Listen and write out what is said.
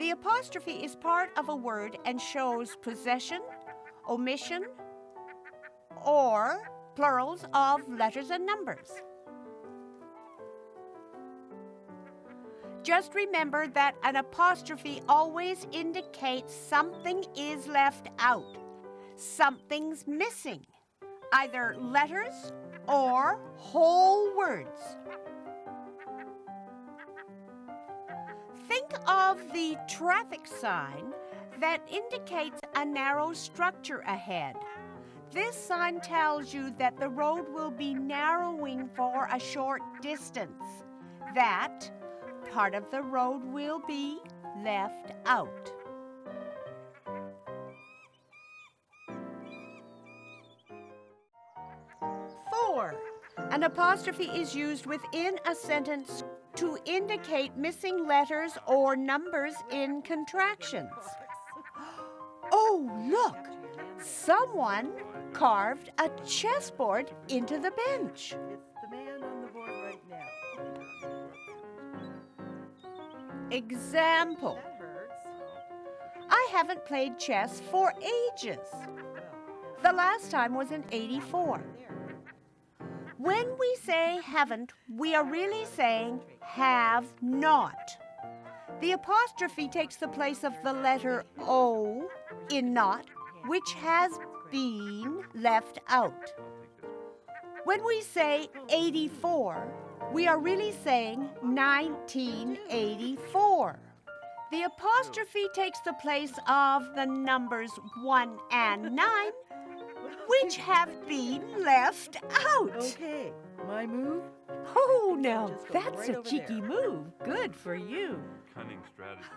The apostrophe is part of a word and shows possession, omission, or plurals of letters and numbers. Just remember that an apostrophe always indicates something is left out. Something's missing, either letters or whole words. Think of the traffic sign that indicates a narrow structure ahead. This sign tells you that the road will be narrowing for a short distance. That part of the road will be left out. Four, an apostrophe is used within a sentence to indicate missing letters or numbers in contractions. Oh, look! Someone carved a chessboard into the bench. It's the man on the board right now. Example. That hurts. I haven't played chess for ages. The last time was in '84. When we say haven't, we are really saying have not. The apostrophe takes the place of the letter O in not, which has been left out. When we say 84, we are really saying 1984. The apostrophe takes the place of the numbers 1 and 9, which have been left out. Okay, my move? Oh, now Just go that's right a over cheeky there. move. Good for you. Cunning strategy.